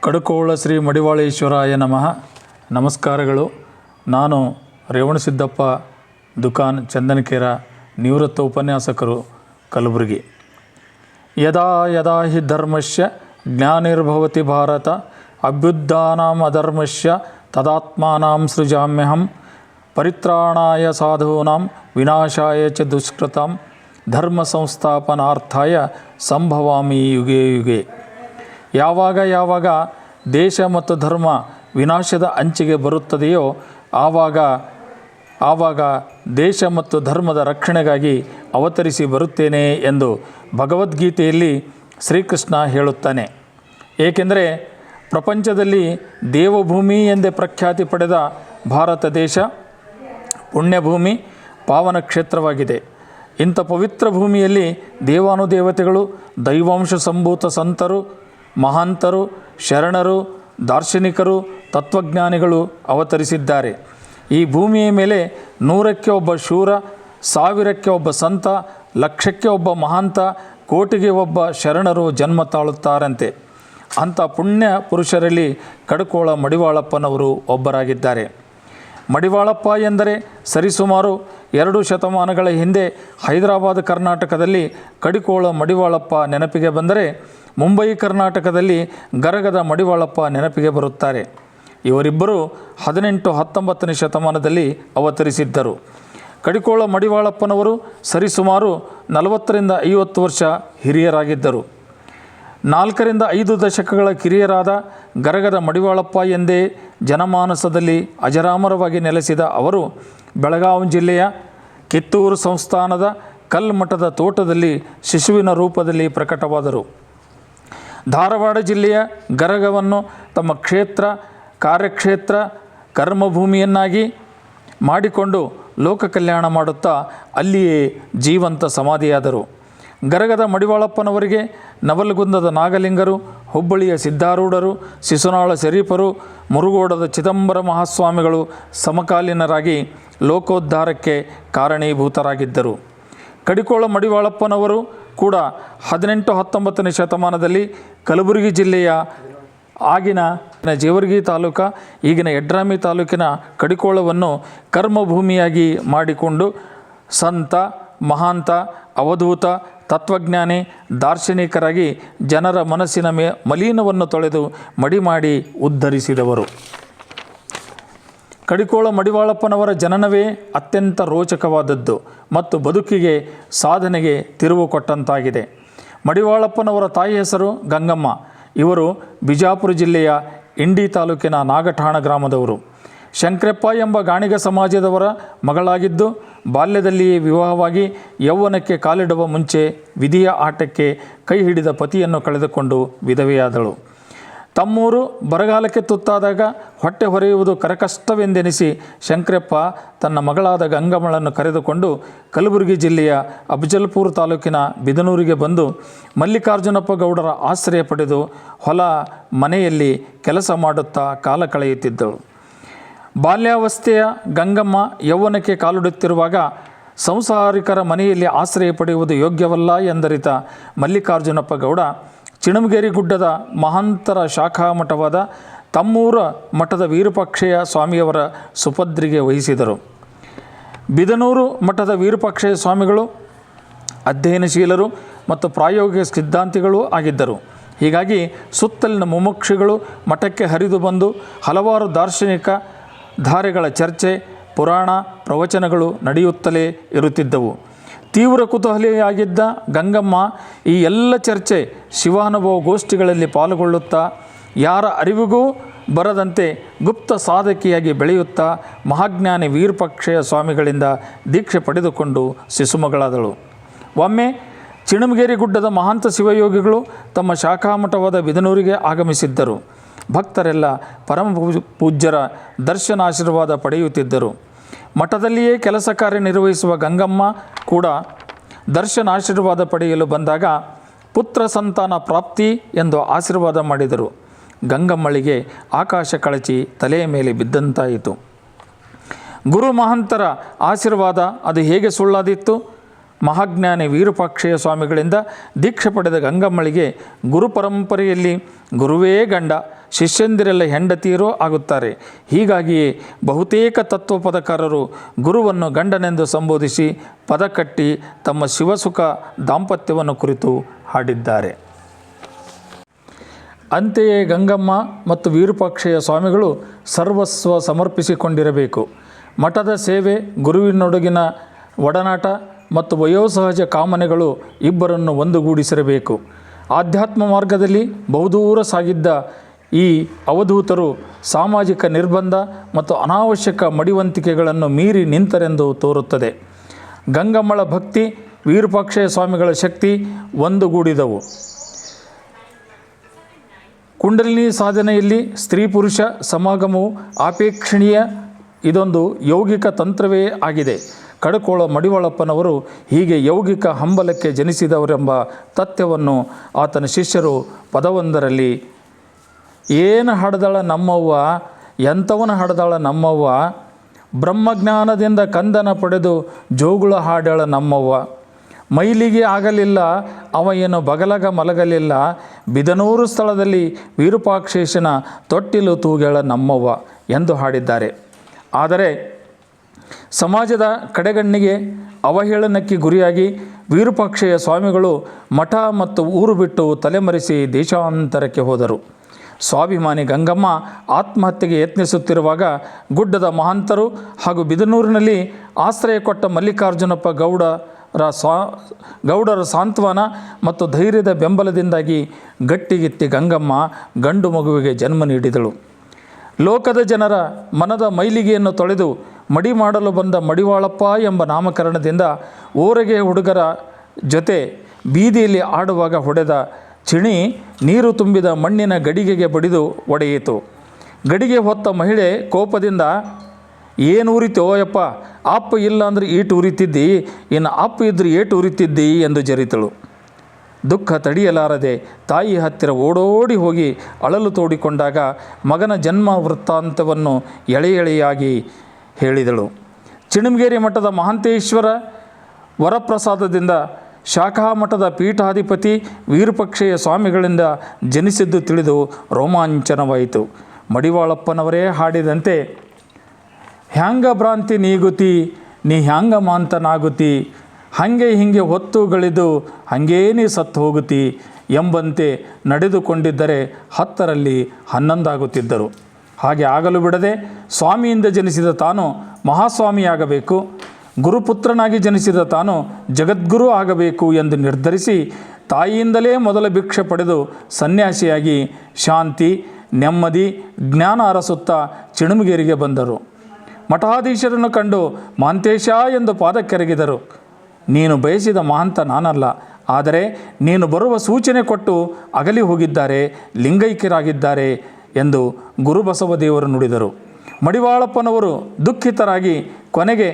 ಕಡುಕೋಳ ಶ್ರೀ ಮಡಿವಾಳೇಶ್ವರಾಯ ನಮಃ. ನಮಸ್ಕಾರಗಳು. ನಾನು ರೇವಣಸಿದ್ದಪ್ಪ ದುಕಾನ್ ಚಂದನಕೇರ, ನಿವೃತ್ತ ಉಪನ್ಯಾಸಕರು, ಕಲಬುರಗಿ. ಯದಾ ಯದಾ ಹಿ ಧರ್ಮಸ್ಯ ಜ್ಞಾನಿರ್ಭವತಿ ಭಾರತ ಅಭ್ಯುತ್ಥಾನಾಂ ಅಧರ್ಮಸ್ಯ ತದಾತ್ಮಾನಾಂ ಸೃಜಾಮ್ಯಹಂ ಪರಿತ್ರಾಣಾಯ ಸಾಧೂನಾಂ ವಿನಾಶಾಯ ಚ ದುಷ್ಕೃತಾಂ ಧರ್ಮ ಸಂಸ್ಥಾಪನಾರ್ಥಾಯ ಸಂಭವಾಮಿ ಯುಗೆ ಯುಗೆ. ಯಾವಾಗ ದೇಶ ಮತ್ತು ಧರ್ಮ ವಿನಾಶದ ಅಂಚಿಗೆ ಬರುತ್ತದೆಯೋ ಆವಾಗ ದೇಶ ಮತ್ತು ಧರ್ಮದ ರಕ್ಷಣೆಗಾಗಿ ಅವತರಿಸಿ ಬರುತ್ತೇನೆ ಎಂದು ಭಗವದ್ಗೀತೆಯಲ್ಲಿ ಶ್ರೀಕೃಷ್ಣ ಹೇಳುತ್ತಾನೆ. ಏಕೆಂದರೆ ಪ್ರಪಂಚದಲ್ಲಿ ದೇವಭೂಮಿ ಎಂದೇ ಪ್ರಖ್ಯಾತಿ ಪಡೆದ ಭಾರತ ದೇಶ ಪುಣ್ಯಭೂಮಿ, ಪಾವನ ಕ್ಷೇತ್ರವಾಗಿದೆ. ಇಂಥ ಪವಿತ್ರ ಭೂಮಿಯಲ್ಲಿ ದೇವಾನುದೇವತೆಗಳು, ದೈವಾಂಶ ಸಂಭೂತ ಸಂತರು, ಮಹಾಂತರು, ಶರಣರು, ದಾರ್ಶನಿಕರು, ತತ್ವಜ್ಞಾನಿಗಳು ಅವತರಿಸಿದ್ದಾರೆ. ಈ ಭೂಮಿಯ ಮೇಲೆ 100ಕ್ಕೆ ಒಬ್ಬ ಶೂರ, 1000ಕ್ಕೆ ಒಬ್ಬ ಸಂತ, 1,00,000ಕ್ಕೆ ಒಬ್ಬ ಮಹಾಂತ, ಕೋಟಿಗೆ ಒಬ್ಬ ಶರಣರು ಜನ್ಮ ತಾಳುತ್ತಾರಂತೆ. ಅಂಥ ಪುಣ್ಯ ಪುರುಷರಲ್ಲಿ ಕಡುಕೋಳ ಮಡಿವಾಳಪ್ಪನವರು ಒಬ್ಬರಾಗಿದ್ದಾರೆ. ಮಡಿವಾಳಪ್ಪ ಎಂದರೆ ಸರಿಸುಮಾರು 2 ಶತಮಾನಗಳ ಹಿಂದೆ ಹೈದರಾಬಾದ್ ಕರ್ನಾಟಕದಲ್ಲಿ ಕಡುಕೋಳ ಮಡಿವಾಳಪ್ಪ ನೆನಪಿಗೆ ಬಂದರೆ, ಮುಂಬೈ ಕರ್ನಾಟಕದಲ್ಲಿ ಗರಗದ ಮಡಿವಾಳಪ್ಪ ನೆನಪಿಗೆ ಬರುತ್ತಾರೆ. ಇವರಿಬ್ಬರು 18-19ನೇ ಶತಮಾನದಲ್ಲಿ ಅವತರಿಸಿದ್ದರು. ಕಡುಕೋಳ ಮಡಿವಾಳಪ್ಪನವರು ಸರಿಸುಮಾರು 40-50 ವರ್ಷ ಹಿರಿಯರಾಗಿದ್ದರು. 4-5 ದಶಕಗಳ ಕಿರಿಯರಾದ ಗರಗದ ಮಡಿವಾಳಪ್ಪ ಎಂದೇ ಜನಮಾನಸದಲ್ಲಿ ಅಜರಾಮರವಾಗಿ ನೆಲೆಸಿದ ಅವರು ಬೆಳಗಾವಿ ಜಿಲ್ಲೆಯ ಕಿತ್ತೂರು ಸಂಸ್ಥಾನದ ಕಲ್ಮಠದ ತೋಟದಲ್ಲಿ ಶಿಶುವಿನ ರೂಪದಲ್ಲಿ ಪ್ರಕಟವಾದರು. ಧಾರವಾಡ ಜಿಲ್ಲೆಯ ಗರಗವನ್ನು ತಮ್ಮ ಕ್ಷೇತ್ರ, ಕಾರ್ಯಕ್ಷೇತ್ರ, ಕರ್ಮಭೂಮಿಯನ್ನಾಗಿ ಮಾಡಿಕೊಂಡು ಲೋಕ ಕಲ್ಯಾಣ ಮಾಡುತ್ತಾ ಅಲ್ಲಿಯೇ ಜೀವಂತ ಸಮಾಧಿಯಾದರು. ಗರಗದ ಮಡಿವಾಳಪ್ಪನವರಿಗೆ ನವಲಗುಂದದ ನಾಗಲಿಂಗರು, ಹುಬ್ಬಳ್ಳಿಯ ಸಿದ್ಧಾರೂಢರು, ಶಿಶುನಾಳ ಶರೀಫರು, ಮುರುಗೋಡದ ಚಿದಂಬರ ಮಹಾಸ್ವಾಮಿಗಳು ಸಮಕಾಲೀನರಾಗಿ ಲೋಕೋದ್ಧಾರಕ್ಕೆ ಕಾರಣೀಭೂತರಾಗಿದ್ದರು. ಕಡುಕೋಳ ಮಡಿವಾಳಪ್ಪನವರು ಕೂಡ 18-19ನೇ ಶತಮಾನದಲ್ಲಿ ಕಲಬುರಗಿ ಜಿಲ್ಲೆಯ ಆಗಿನ ಜೇವರ್ಗಿ ತಾಲೂಕು, ಈಗಿನ ಯಡ್ರಾಮಿ ತಾಲೂಕಿನ ಕಡುಕೋಳವನ್ನು ಕರ್ಮಭೂಮಿಯಾಗಿ ಮಾಡಿಕೊಂಡು ಸಂತ, ಮಹಾಂತ, ಅವಧೂತ, ತತ್ವಜ್ಞಾನಿ, ದಾರ್ಶನಿಕರಾಗಿ ಜನರ ಮನಸ್ಸಿನ ಮಲಿನವನ್ನು ತೊಳೆದು ಮಡಿ ಮಾಡಿ ಉದ್ಧರಿಸಿದವರು. ಕಡುಕೋಳ ಮಡಿವಾಳಪ್ಪನವರ ಜನನವೇ ಅತ್ಯಂತ ರೋಚಕವಾದದ್ದು ಮತ್ತು ಬದುಕಿಗೆ, ಸಾಧನೆಗೆ ತಿರುವು ಕೊಟ್ಟಂತಾಗಿದೆ. ಮಡಿವಾಳಪ್ಪನವರ ತಾಯಿ ಹೆಸರು ಗಂಗಮ್ಮ. ಇವರು ಬಿಜಾಪುರ ಜಿಲ್ಲೆಯ ಇಂಡಿ ತಾಲೂಕಿನ ನಾಗಠಾಣ ಗ್ರಾಮದವರು. ಶಂಕರಪ್ಪ ಎಂಬ ಗಾಣಿಗ ಸಮಾಜದವರ ಮಗಳಾಗಿದ್ದು, ಬಾಲ್ಯದಲ್ಲಿಯೇ ವಿವಾಹವಾಗಿ ಯೌವನಕ್ಕೆ ಕಾಲಿಡುವ ಮುಂಚೆ ವಿಧಿಯ ಆಟಕ್ಕೆ ಕೈ ಹಿಡಿದ ಪತಿಯನ್ನು ಕಳೆದುಕೊಂಡು ವಿಧವೆಯಾದಳು. ತಮ್ಮೂರು ಬರಗಾಲಕ್ಕೆ ತುತ್ತಾದಾಗ ಹೊಟ್ಟೆ ಹೊರೆಯುವುದು ಕರಕಷ್ಟವೆಂದೆನಿಸಿ ಶಂಕರಪ್ಪ ತನ್ನ ಮಗಳಾದ ಗಂಗಮ್ಮಳನ್ನು ಕರೆದುಕೊಂಡು ಕಲಬುರಗಿ ಜಿಲ್ಲೆಯ ಅಫಜಲ್ಪುರ ತಾಲೂಕಿನ ಬಿದನೂರಿಗೆ ಬಂದು ಮಲ್ಲಿಕಾರ್ಜುನಪ್ಪ ಗೌಡರ ಆಶ್ರಯ ಪಡೆದು ಹೊಲ ಮನೆಯಲ್ಲಿ ಕೆಲಸ ಮಾಡುತ್ತಾ ಕಾಲ ಕಳೆಯುತ್ತಿದ್ದಳು. ಬಾಲ್ಯಾವಸ್ಥೆಯ ಗಂಗಮ್ಮ ಯೌವನಕ್ಕೆ ಕಾಲಿಡುತ್ತಿರುವಾಗ ಸಂಸಾರಿಕರ ಮನೆಯಲ್ಲಿ ಆಶ್ರಯ ಪಡೆಯುವುದು ಯೋಗ್ಯವಲ್ಲ ಎಂದರಿತ ಮಲ್ಲಿಕಾರ್ಜುನಪ್ಪ ಗೌಡ ಚಿಣಮಗೇರಿ ಗುಡ್ಡದ ಮಹಾಂತರ ಶಾಖಾ ಮಠವಾದ ತಮ್ಮೂರ ಮಠದ ವೀರಪಕ್ಷೇಯ ಸ್ವಾಮಿಯವರ ಸುಪದ್ರಿಗೆ ವಹಿಸಿದರು. ಬಿದನೂರು ಮಠದ ವೀರಪಕ್ಷೇಯ ಸ್ವಾಮಿಗಳು ಅಧ್ಯಯನಶೀಲರು ಮತ್ತು ಪ್ರಾಯೋಗಿಕ ಸಿದ್ಧಾಂತಿಗಳೂ ಆಗಿದ್ದರು. ಹೀಗಾಗಿ ಸುತ್ತಲಿನ ಮುಮುಕ್ಷುಗಳು ಮಠಕ್ಕೆ ಹರಿದು ಬಂದು ಹಲವಾರು ದಾರ್ಶನಿಕ ಧಾರೆಗಳ ಚರ್ಚೆ, ಪುರಾಣ ಪ್ರವಚನಗಳು ನಡೆಯುತ್ತಲೇ ಇರುತ್ತಿದ್ದವು. ತೀವ್ರ ಕುತೂಹಲಿಯಾಗಿದ್ದ ಗಂಗಮ್ಮ ಈ ಎಲ್ಲ ಚರ್ಚೆ, ಶಿವಾನುಭವ ಗೋಷ್ಠಿಗಳಲ್ಲಿ ಪಾಲ್ಗೊಳ್ಳುತ್ತಾ ಯಾರ ಅರಿವಿಗೂ ಬರದಂತೆ ಗುಪ್ತ ಸಾಧಕಿಯಾಗಿ ಬೆಳೆಯುತ್ತಾ ಮಹಾಜ್ಞಾನಿ ವೀರಪಕ್ಷೇಯ ಸ್ವಾಮಿಗಳಿಂದ ದೀಕ್ಷೆ ಪಡೆದುಕೊಂಡು ಶಿಶುಮಗಳಾದಳು. ಒಮ್ಮೆ ಚಿಣಮಗೇರಿ ಗುಡ್ಡದ ಮಹಾಂತ ಶಿವಯೋಗಿಗಳು ತಮ್ಮ ಶಾಖಾಮಠವಾದ ಬಿದನೂರಿಗೆ ಆಗಮಿಸಿದ್ದರು. ಭಕ್ತರೆಲ್ಲ ಪರಮ ಪೂಜ್ಯರ ದರ್ಶನಾಶೀರ್ವಾದ ಪಡೆಯುತ್ತಿದ್ದರು. ಮಠದಲ್ಲಿಯೇ ಕೆಲಸ ಕಾರ್ಯ ನಿರ್ವಹಿಸುವ ಗಂಗಮ್ಮ ಕೂಡ ದರ್ಶನಾಶೀರ್ವಾದ ಪಡೆಯಲು ಬಂದಾಗ ಪುತ್ರ ಸಂತಾನ ಪ್ರಾಪ್ತಿ ಎಂದು ಆಶೀರ್ವಾದ ಮಾಡಿದರು. ಗಂಗಮ್ಮಳಿಗೆ ಆಕಾಶ ಕಳಚಿ ತಲೆಯ ಮೇಲೆ ಬಿದ್ದಂತಾಯಿತು. ಗುರು ಮಹಾಂತರ ಆಶೀರ್ವಾದ ಅದು ಹೇಗೆ ಸುಳ್ಳಾದಿತ್ತು? ಮಹಾಜ್ಞಾನಿ ವೀರಪಕ್ಷೇಯ ಸ್ವಾಮಿಗಳಿಂದ ದೀಕ್ಷೆ ಪಡೆದ ಗಂಗಮ್ಮಳಿಗೆ ಗುರು ಪರಂಪರೆಯಲ್ಲಿ ಗುರುವೇ ಗಂಡ, ಶಿಷ್ಯಂದಿರೆಲ್ಲ ಹೆಂಡತಿಯರೂ ಆಗುತ್ತಾರೆ. ಹೀಗಾಗಿಯೇ ಬಹುತೇಕ ತತ್ವಪದಕಾರರು ಗುರುವನ್ನು ಗಂಡನೆಂದು ಸಂಬೋಧಿಸಿ ಪದ ಕಟ್ಟಿ ತಮ್ಮ ಶಿವಸುಖ ದಾಂಪತ್ಯವನ್ನು ಕುರಿತು ಹಾಡಿದ್ದಾರೆ. ಅಂತೆಯೇ ಗಂಗಮ್ಮ ಮತ್ತು ವಿರೂಪಾಕ್ಷಯ್ಯ ಸ್ವಾಮಿಗಳು ಸರ್ವಸ್ವ ಸಮರ್ಪಿಸಿಕೊಂಡಿರಬೇಕು. ಮಠದ ಸೇವೆ, ಗುರುವಿನೊಡಗಿನ ಒಡನಾಟ ಮತ್ತು ವಯೋಸಹಜ ಕಾಮನೆಗಳು ಇಬ್ಬರನ್ನು ಒಂದುಗೂಡಿಸಿರಬೇಕು. ಆಧ್ಯಾತ್ಮ ಮಾರ್ಗದಲ್ಲಿ ಬಹುದೂರ ಸಾಗಿದ್ದ ಈ ಅವಧೂತರು ಸಾಮಾಜಿಕ ನಿರ್ಬಂಧ ಮತ್ತು ಅನಾವಶ್ಯಕ ಮಡಿವಂತಿಕೆಗಳನ್ನು ಮೀರಿ ನಿಂತರೆಂದು ತೋರುತ್ತದೆ. ಗಂಗಮ್ಮಳ ಭಕ್ತಿ, ವಿರೂಪಾಕ್ಷಯ್ಯ ಸ್ವಾಮಿಗಳ ಶಕ್ತಿ ಒಂದುಗೂಡಿದವು. ಕುಂಡಲಿನಿ ಸಾಧನೆಯಲ್ಲಿ ಸ್ತ್ರೀ ಪುರುಷ ಸಮಾಗಮವು ಆಪೇಕ್ಷಣೀಯ. ಇದೊಂದು ಯೌಗಿಕ ತಂತ್ರವೇ ಆಗಿದೆ. ಕಡಕೋಳ ಮಡಿವಾಳಪ್ಪನವರು ಹೀಗೆ ಯೌಗಿಕ ಹಂಬಲಕ್ಕೆ ಜನಿಸಿದವರೆಂಬ ತಥ್ಯವನ್ನು ಆತನ ಶಿಷ್ಯರು ಪದವೊಂದರಲ್ಲಿ ಏನು ಹಾಡ್ದಾಳ ನಮ್ಮವ್ವ, ಎಂಥವನ ಹಾಡ್ದಾಳ ನಮ್ಮವ್ವ, ಬ್ರಹ್ಮಜ್ಞಾನದಿಂದ ಕಂದನ ಪಡೆದು ಜೋಗುಳ ಹಾಡ್ಯಾಳ ನಮ್ಮವ್ವ, ಮೈಲಿಗೆ ಆಗಲಿಲ್ಲ ಅವ ಏನು ಬಗಲಗ ಮಲಗಲಿಲ್ಲ, ಬಿದನೂರು ಸ್ಥಳದಲ್ಲಿ ವಿರೂಪಾಕ್ಷೇಶನ ತೊಟ್ಟಿಲು ತೂಗ್ಯಾಳ ನಮ್ಮವ್ವ ಎಂದು ಹಾಡಿದ್ದಾರೆ. ಆದರೆ ಸಮಾಜದ ಕಡೆಗಣ್ಣಿಗೆ ಅವಹೇಳನಕ್ಕೆ ಗುರಿಯಾಗಿ ವಿರೂಪಾಕ್ಷಯ್ಯ ಸ್ವಾಮಿಗಳು ಮಠ ಮತ್ತು ಊರು ಬಿಟ್ಟು ತಲೆಮರೆಸಿ ದೇಶಾಂತರಕ್ಕೆ ಹೋದರು. ಸ್ವಾಭಿಮಾನಿ ಗಂಗಮ್ಮ ಆತ್ಮಹತ್ಯೆಗೆ ಯತ್ನಿಸುತ್ತಿರುವಾಗ ಗುಡ್ಡದ ಮಹಾಂತರು ಹಾಗೂ ಬಿದನೂರಿನಲ್ಲಿ ಆಶ್ರಯ ಕೊಟ್ಟ ಮಲ್ಲಿಕಾರ್ಜುನಪ್ಪ ಗೌಡರ ಸಾಂತ್ವನ ಮತ್ತು ಧೈರ್ಯದ ಬೆಂಬಲದಿಂದಾಗಿ ಗಟ್ಟಿಗಿತ್ತಿ ಗಂಗಮ್ಮ ಗಂಡು ಮಗುವಿಗೆ ಜನ್ಮ ನೀಡಿದಳು. ಲೋಕದ ಜನರ ಮನದ ಮೈಲಿಗೆಯನ್ನು ತೊಳೆದು ಮಡಿ ಮಾಡಲು ಬಂದ ಮಡಿವಾಳಪ್ಪ ಎಂಬ ನಾಮಕರಣದಿಂದ ಓರಗೆ ಹುಡುಗರ ಜೊತೆ ಬೀದಿಯಲ್ಲಿ ಆಡುವಾಗ ಹೊಡೆದ ಚಿಣಿ ನೀರು ತುಂಬಿದ ಮಣ್ಣಿನ ಗಡಿಗೆಗೆ ಬಡಿದು ಒಡೆಯಿತು. ಗಡಿಗೆ ಹೊತ್ತ ಮಹಿಳೆ ಕೋಪದಿಂದ, ಏನು ಉರಿತೋ ಯಪ್ಪ, ಅಪ್ಪ ಇಲ್ಲ ಅಂದರೆ ಈಟು ಉರಿತಿದ್ದಿ, ಇನ್ನು ಅಪ್ಪ ಇದ್ದರೆ ಏಟು ಉರಿತಿದ್ದಿ ಎಂದು ಜರಿತಳು. ದುಃಖ ತಡೆಯಲಾರದೆ ತಾಯಿ ಹತ್ತಿರ ಓಡೋಡಿ ಹೋಗಿ ಅಳಲು ತೋಡಿಕೊಂಡಾಗ ಮಗನ ಜನ್ಮ ವೃತ್ತಾಂತವನ್ನು ಎಳೆಯಾಗಿ ಹೇಳಿದಳು. ಚಿಣಮಗೇರಿ ಮಠದ ಮಹಾಂತೇಶ್ವರ ವರಪ್ರಸಾದದಿಂದ ಶಾಖಾ ಮಠದ ಪೀಠಾಧಿಪತಿ ವಿರೂಪಾಕ್ಷಯ್ಯ ಸ್ವಾಮಿಗಳಿಂದ ಜನಿಸಿದ್ದು ತಿಳಿದು ರೋಮಾಂಚನವಾಯಿತು. ಮಡಿವಾಳಪ್ಪನವರೇ ಹಾಡಿದಂತೆ, ಹ್ಯಾಂಗ ಭ್ರಾಂತಿ ನೀಗುತಿ ನೀ ಹ್ಯಾಂಗ ಮಾಂತನಾಗುತಿ, ಹಾಗೆ ಹೀಗೆ ಹೊತ್ತುಗಳಿದು ಹಾಗೇ ನೀ ಸತ್ತು ಹೋಗುತ್ತಿ ಎಂಬಂತೆ ನಡೆದುಕೊಂಡಿದ್ದರೆ 10ರಲ್ಲಿ 11 ಆಗುತ್ತಿದ್ದರು. ಹಾಗೆ ಆಗಲು ಬಿಡದೆ ಸ್ವಾಮಿಯಿಂದ ಜನಿಸಿದ ತಾನು ಮಹಾಸ್ವಾಮಿಯಾಗಬೇಕು, ಗುರುಪುತ್ರನಾಗಿ ಜನಿಸಿದ ತಾನು ಜಗದ್ಗುರು ಆಗಬೇಕು ಎಂದು ನಿರ್ಧರಿಸಿ ತಾಯಿಯಿಂದಲೇ ಮೊದಲ ಭಿಕ್ಷೆ ಪಡೆದು ಸನ್ಯಾಸಿಯಾಗಿ ಶಾಂತಿ, ನೆಮ್ಮದಿ, ಜ್ಞಾನ ಅರಸುತ್ತಾ ಚಿಣಮಗೇರಿಗೆ ಬಂದರು. ಮಠಾಧೀಶರನ್ನು ಕಂಡು ಮಹಾಂತೇಶ ಎಂದು ಪಾದಕ್ಕೆರಗಿದರು. ನೀನು ಬಯಸಿದ ಮಹಂತ ನಾನಲ್ಲ, ಆದರೆ ನೀನು ಬರುವ ಸೂಚನೆ ಕೊಟ್ಟು ಅಗಲಿ ಹೋಗಿದ್ದಾರೆ, ಲಿಂಗೈಕ್ಯರಾಗಿದ್ದಾರೆ ಎಂದು ಗುರುಬಸವದೇವರು ನುಡಿದರು. ಮಡಿವಾಳಪ್ಪನವರು ದುಃಖಿತರಾಗಿ ಕೊನೆಗೆ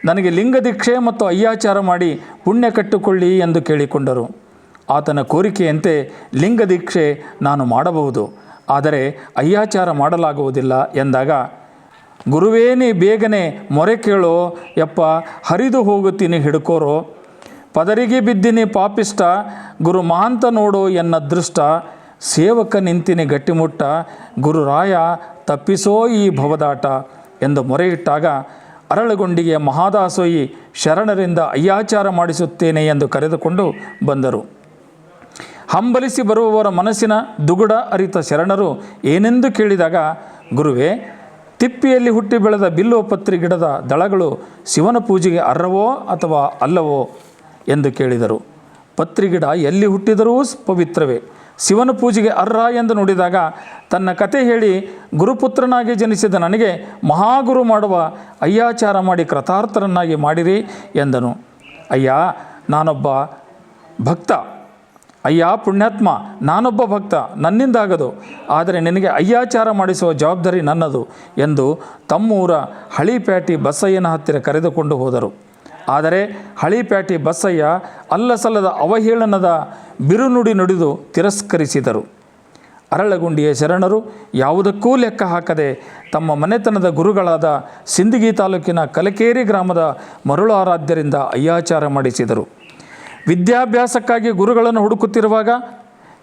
ನನಗೆ ಲಿಂಗ ದೀಕ್ಷೆ ಮತ್ತು ಅಯ್ಯಾಚಾರ ಮಾಡಿ ಪುಣ್ಯ ಕಟ್ಟಿಕೊಳ್ಳಿ ಎಂದು ಕೇಳಿಕೊಂಡರು. ಆತನ ಕೋರಿಕೆಯಂತೆ ಲಿಂಗ ದೀಕ್ಷೆ ನಾನು ಮಾಡಬಹುದು, ಆದರೆ ಅಯ್ಯಾಚಾರ ಮಾಡಲಾಗುವುದಿಲ್ಲ ಎಂದಾಗ, ಗುರುವೇ ನೀ ಬೇಗನೆ ಮೊರೆ ಕೇಳೋ ಯಪ್ಪ, ಹರಿದು ಹೋಗುತ್ತೀನಿ ಹಿಡ್ಕೋರೋ, ಪದರಿಗೆ ಬಿದ್ದಿನಿ ಪಾಪಿಷ್ಟ, ಗುರು ಮಹಾಂತ ನೋಡೋ ಎನ್ನ ಅದೃಷ್ಟ, ಸೇವಕ ನಿಂತಿನಿ ಗಟ್ಟಿಮುಟ್ಟ, ಗುರುರಾಯ ತಪ್ಪಿಸೋ ಈ ಭವದಾಟ ಎಂದು ಮೊರೆಯಿಟ್ಟಾಗ ಅರಳಗೊಂಡಿಗೆ ಮಹಾದಾಸೋಯಿ ಶರಣರಿಂದ ಅಯ್ಯಾಚಾರ ಮಾಡಿಸುತ್ತೇನೆ ಎಂದು ಕರೆದುಕೊಂಡು ಬಂದರು. ಹಂಬಲಿಸಿ ಬರುವವರ ಮನಸ್ಸಿನ ದುಗುಡ ಅರಿತ ಶರಣರು ಏನೆಂದು ಕೇಳಿದಾಗ, ಗುರುವೇ, ತಿಪ್ಪಿಯಲ್ಲಿ ಹುಟ್ಟಿ ಬೆಳೆದ ಬಿಲ್ಲೋಪತ್ರಿ ಗಿಡದ ದಳಗಳು ಶಿವನ ಪೂಜೆಗೆ ಅರ್ಹವೋ ಅಥವಾ ಅಲ್ಲವೋ ಎಂದು ಕೇಳಿದರು. ಪತ್ರಿಗಿಡ ಎಲ್ಲಿ ಹುಟ್ಟಿದರೂ ಪವಿತ್ರವೇ, ಶಿವನ ಪೂಜೆಗೆ ಅರ್ಹ ಎಂದು ನುಡಿದಾಗ ತನ್ನ ಕತೆ ಹೇಳಿ ಗುರುಪುತ್ರನಾಗಿ ಜನಿಸಿದ ನನಗೆ ಮಹಾಗುರು ಮಾಡುವ ಅಯ್ಯಾಚಾರ ಮಾಡಿ ಕೃತಾರ್ಥರನ್ನಾಗಿ ಮಾಡಿರಿ ಎಂದನು. ಅಯ್ಯ ನಾನೊಬ್ಬ ಭಕ್ತ, ಅಯ್ಯ ಪುಣ್ಯಾತ್ಮ ನಾನೊಬ್ಬ ಭಕ್ತ, ನನ್ನಿಂದಾಗದು, ಆದರೆ ನಿನಗೆ ಅಯ್ಯಾಚಾರ ಮಾಡಿಸುವ ಜವಾಬ್ದಾರಿ ನನ್ನದು ಎಂದು ತಮ್ಮೂರ ಹಳಿಪ್ಯಾಟಿ ಬಸಯ್ಯನ ಹತ್ತಿರ ಕರೆದುಕೊಂಡು ಹೋದರು. ಆದರೆ ಹಳಿಪ್ಯಾಟಿ ಬಸಯ್ಯ ಅಲ್ಲಸಲ್ಲದ ಅವಹೇಳನದ ಬಿರುನುಡಿ ನುಡಿದು ತಿರಸ್ಕರಿಸಿದರು. ಅರಳಗುಂಡಿಯ ಶರಣರು ಯಾವುದಕ್ಕೂ ಲೆಕ್ಕ ಹಾಕದೆ ತಮ್ಮ ಮನೆತನದ ಗುರುಗಳಾದ ಸಿಂದಗಿ ತಾಲೂಕಿನ ಕಲಕೇರಿ ಗ್ರಾಮದ ಮರುಳು ಆರಾಧ್ಯರಿಂದ ಅಯ್ಯಾಚಾರ ಮಾಡಿಸಿದರು. ವಿದ್ಯಾಭ್ಯಾಸಕ್ಕಾಗಿ ಗುರುಗಳನ್ನು ಹುಡುಕುತ್ತಿರುವಾಗ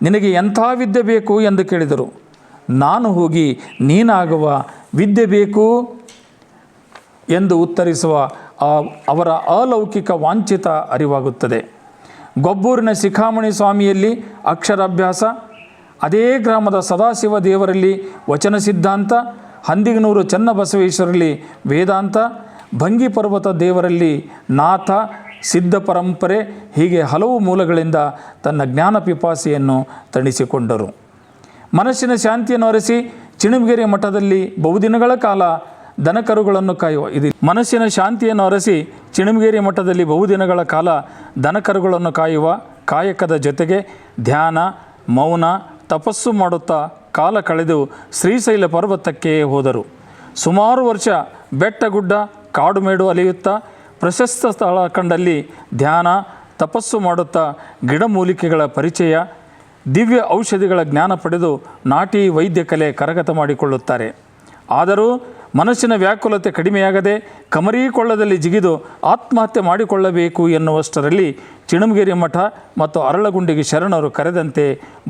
ನಿನಗೆ ಎಂಥ ವಿದ್ಯೆ ಬೇಕು ಎಂದು ಕೇಳಿದರು. ನಾನು ಹೋಗಿ ನೀನಾಗುವ ವಿದ್ಯೆ ಬೇಕು ಎಂದು ಉತ್ತರಿಸುವ ಅವರ ಅಲೌಕಿಕ ವಾಂಛಿತ ಅರಿವಾಗುತ್ತದೆ. ಗೊಬ್ಬೂರಿನ ಶಿಖಾಮಣಿ ಸ್ವಾಮಿಯಲ್ಲಿ ಅಕ್ಷರಾಭ್ಯಾಸ, ಅದೇ ಗ್ರಾಮದ ಸದಾಶಿವ ದೇವರಲ್ಲಿ ವಚನ ಸಿದ್ಧಾಂತ, ಹಂದಿಗನೂರು ಚನ್ನಬಸವೇಶ್ವರಲ್ಲಿ ವೇದಾಂತ, ಭಂಗಿ ಪರ್ವತ ದೇವರಲ್ಲಿ ನಾಥ ಸಿದ್ಧ ಪರಂಪರೆ, ಹೀಗೆ ಹಲವು ಮೂಲಗಳಿಂದ ತನ್ನ ಜ್ಞಾನ ಪಿಪಾಸೆಯನ್ನು ತಣಿಸಿಕೊಂಡರು. ಮನಸ್ಸಿನ ಶಾಂತಿಯನ್ನು ಅರಸಿ ಚಿಣುಮಗಿರಿ ಮಠದಲ್ಲಿ ಬಹುದಿನಗಳ ಕಾಲ ದನಕರುಗಳನ್ನು ಕಾಯುವ ಮನಸ್ಸಿನ ಶಾಂತಿಯನ್ನು ಅರಸಿ ಚಿಣುಮಗಿರಿ ಮಠದಲ್ಲಿ ಬಹುದಿನಗಳ ಕಾಲ ದನಕರುಗಳನ್ನು ಕಾಯುವ ಕಾಯಕದ ಜೊತೆಗೆ ಧ್ಯಾನ, ಮೌನ, ತಪಸ್ಸು ಮಾಡುತ್ತಾ ಕಾಲ ಕಳೆದು ಶ್ರೀಶೈಲ ಪರ್ವತಕ್ಕೆ ಹೋದರು. ಸುಮಾರು ವರ್ಷ ಬೆಟ್ಟಗುಡ್ಡ ಕಾಡುಮೇಡು ಅಲೆಯುತ್ತಾ ಪ್ರಶಸ್ತ ಸ್ಥಳ ಕಂಡಲ್ಲಿ ಧ್ಯಾನ, ತಪಸ್ಸು ಮಾಡುತ್ತಾ ಗಿಡಮೂಲಿಕೆಗಳ ಪರಿಚಯ, ದಿವ್ಯ ಔಷಧಿಗಳ ಜ್ಞಾನ ಪಡೆದು ನಾಟಿ ವೈದ್ಯ ಕಲೆ ಕರಗತ ಮಾಡಿಕೊಳ್ಳುತ್ತಾರೆ. ಆದರೂ ಮನಸ್ಸಿನ ವ್ಯಾಕುಲತೆ ಕಡಿಮೆಯಾಗದೆ ಕಮರೀಕೊಳ್ಳದಲ್ಲಿ ಜಿಗಿದು ಆತ್ಮಹತ್ಯೆ ಮಾಡಿಕೊಳ್ಳಬೇಕು ಎನ್ನುವಷ್ಟರಲ್ಲಿ ಚಿಣುಮಗಿರಿ ಮಠ ಮತ್ತು ಅರಳಗುಂಡಿಗೆ ಶರಣರು ಕರೆದಂತೆ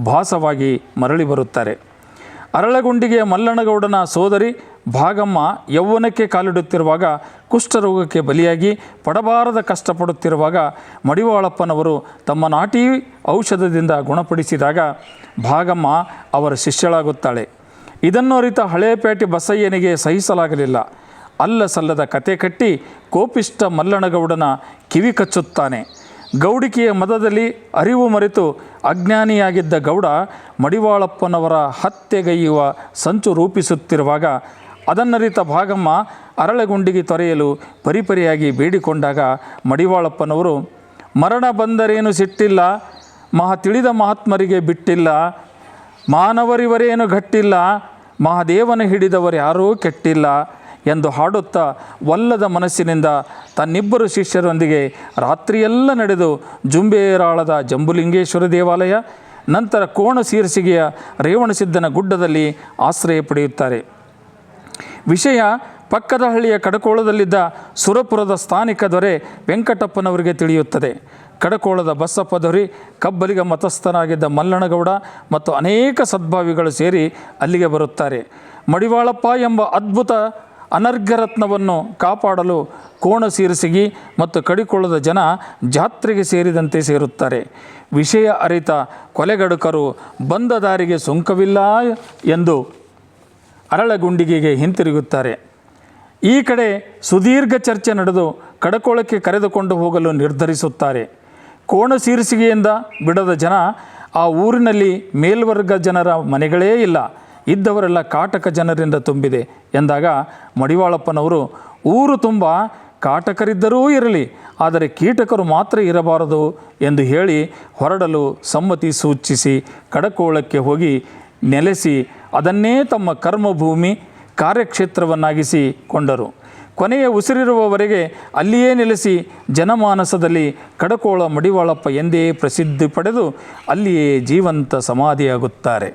ಭಾಸವಾಗಿ ಮರಳಿ ಬರುತ್ತಾರೆ. ಅರಳಗುಂಡಿಗೆಯ ಮಲ್ಲಣ್ಣಗೌಡನ ಸೋದರಿ ಭಾಗಮ್ಮ ಯೌವನಕ್ಕೆ ಕಾಲಿಡುತ್ತಿರುವಾಗ ಕುಷ್ಠರೋಗಕ್ಕೆ ಬಲಿಯಾಗಿ ಪಡಬಾರದ ಕಷ್ಟಪಡುತ್ತಿರುವಾಗ ಮಡಿವಾಳಪ್ಪನವರು ತಮ್ಮ ನಾಟಿ ಔಷಧದಿಂದ ಗುಣಪಡಿಸಿದಾಗ ಭಾಗಮ್ಮ ಅವರ ಶಿಷ್ಯಳಾಗುತ್ತಾಳೆ. ಇದನ್ನು ಅರಿತ ಹಳೇಪೇಟೆ ಬಸಯ್ಯನಿಗೆ ಸಹಿಸಲಾಗಲಿಲ್ಲ. ಅಲ್ಲ ಸಲ್ಲದ ಕತೆ ಕಟ್ಟಿ ಕೋಪಿಷ್ಟ ಮಲ್ಲಣ್ಣಗೌಡನ ಕಿವಿ ಕಚ್ಚುತ್ತಾನೆ. ಗೌಡಿಕೆಯ ಮದದಲ್ಲಿ ಅರಿವು ಮರೆತು ಅಜ್ಞಾನಿಯಾಗಿದ್ದ ಗೌಡ ಮಡಿವಾಳಪ್ಪನವರ ಹತ್ಯೆಗೈಯುವ ಸಂಚು ರೂಪಿಸುತ್ತಿರುವಾಗ ಅದನ್ನರಿತ ಭಾಗಮ್ಮ ಅರಳಗುಂಡಿಗೆ ತೊರೆಯಲು ಪರಿಪರಿಯಾಗಿ ಬೇಡಿಕೊಂಡಾಗ ಮಡಿವಾಳಪ್ಪನವರು ಮರಣ ಬಂದರೇನು ಸಿಟ್ಟಿಲ್ಲ, ತಿಳಿದ ಮಹಾತ್ಮರಿಗೆ ಬಿಟ್ಟಿಲ್ಲ, ಮಾನವರಿವರೇನು ಗಟ್ಟಿಲ್ಲ, ಮಹಾದೇವನ ಹಿಡಿದವರು ಯಾರೂ ಕೆಟ್ಟಿಲ್ಲ ಎಂದು ಹಾಡುತ್ತಾ ಒಲ್ಲದ ಮನಸ್ಸಿನಿಂದ ತನ್ನಿಬ್ಬರು ಶಿಷ್ಯರೊಂದಿಗೆ ರಾತ್ರಿಯೆಲ್ಲ ನಡೆದು ಜುಂಬೇರಾಳದ ಜಂಬುಲಿಂಗೇಶ್ವರ ದೇವಾಲಯ, ನಂತರ ಕೋಣಸೀರಸಿಗೆಯ ರೇವಣಸಿದ್ದನ ಗುಡ್ಡದಲ್ಲಿ ಆಶ್ರಯ ಪಡೆಯುತ್ತಾರೆ. ವಿಷಯ ಪಕ್ಕದ ಹಳ್ಳಿಯ ಕಡಕೋಳದಲ್ಲಿದ್ದ ಸುರಪುರದ ಸ್ಥಾನಿಕ ದೊರೆ ವೆಂಕಟಪ್ಪನವರಿಗೆ ತಿಳಿಯುತ್ತದೆ. ಕಡಕೋಳದ ಬಸಪ್ಪ ದೊರೆ, ಕಬ್ಬಲಿಗ ಮತಸ್ಥನಾಗಿದ್ದ ಮಲ್ಲಣ್ಣಗೌಡ ಮತ್ತು ಅನೇಕ ಸದ್ಭಾವಿಗಳು ಸೇರಿ ಅಲ್ಲಿಗೆ ಬರುತ್ತಾರೆ. ಮಡಿವಾಳಪ್ಪ ಎಂಬ ಅದ್ಭುತ ಅನರ್ಘರತ್ನವನ್ನು ಕಾಪಾಡಲು ಕೋಣಸೀರಸಿಗಿ ಮತ್ತು ಕಡಿಕೋಳದ ಜನ ಜಾತ್ರೆಗೆ ಸೇರಿದಂತೆ ಸೇರುತ್ತಾರೆ. ವಿಷಯ ಅರಿತ ಕೊಲೆಗಡುಕರು ಬಂದ ದಾರಿಗೆ ಸುಂಕವಿಲ್ಲ ಎಂದು ಅರಳಗುಂಡಿಗೆಗೆ ಹಿಂತಿರುಗುತ್ತಾರೆ. ಈ ಕಡೆ ಸುದೀರ್ಘ ಚರ್ಚೆ ನಡೆದು ಕಡಕೋಳಕ್ಕೆ ಕರೆದುಕೊಂಡು ಹೋಗಲು ನಿರ್ಧರಿಸುತ್ತಾರೆ. ಕೋಣಸೀರಸಿಗೆಯಿಂದ ಬಿಡದ ಜನ ಆ ಊರಿನಲ್ಲಿ ಮೇಲ್ವರ್ಗ ಜನರ ಮನೆಗಳೇ ಇಲ್ಲ, ಇದ್ದವರೆಲ್ಲ ಕಾಟಕ ಜನರಿಂದ ತುಂಬಿದೆ ಎಂದಾಗ ಮಡಿವಾಳಪ್ಪನವರು ಊರು ತುಂಬ ಕಾಟಕರಿದ್ದರೂ ಇರಲಿ, ಆದರೆ ಕೀಟಕರು ಮಾತ್ರ ಇರಬಾರದು ಎಂದು ಹೇಳಿ ಹೊರಡಲು ಸಮ್ಮತಿ ಸೂಚಿಸಿ ಕಡಕೋಳಕ್ಕೆ ಹೋಗಿ ನೆಲೆಸಿ ಅದನ್ನೇ ತಮ್ಮ ಕರ್ಮಭೂಮಿ ಕಾರ್ಯಕ್ಷೇತ್ರವನ್ನಾಗಿಸಿ ಕೊಂಡರು. ಕೊನೆಯ ಉಸಿರಿರುವವರೆಗೆ ಅಲ್ಲಿಯೇ ನೆಲೆಸಿ ಜನಮಾನಸದಲ್ಲಿ ಕಡಕೋಳ ಮಡಿವಾಳಪ್ಪ ಎಂದೇ ಪ್ರಸಿದ್ಧಿ ಪಡೆದು ಅಲ್ಲಿಯೇ ಜೀವಂತ ಸಮಾಧಿಯಾಗುತ್ತಾರೆ.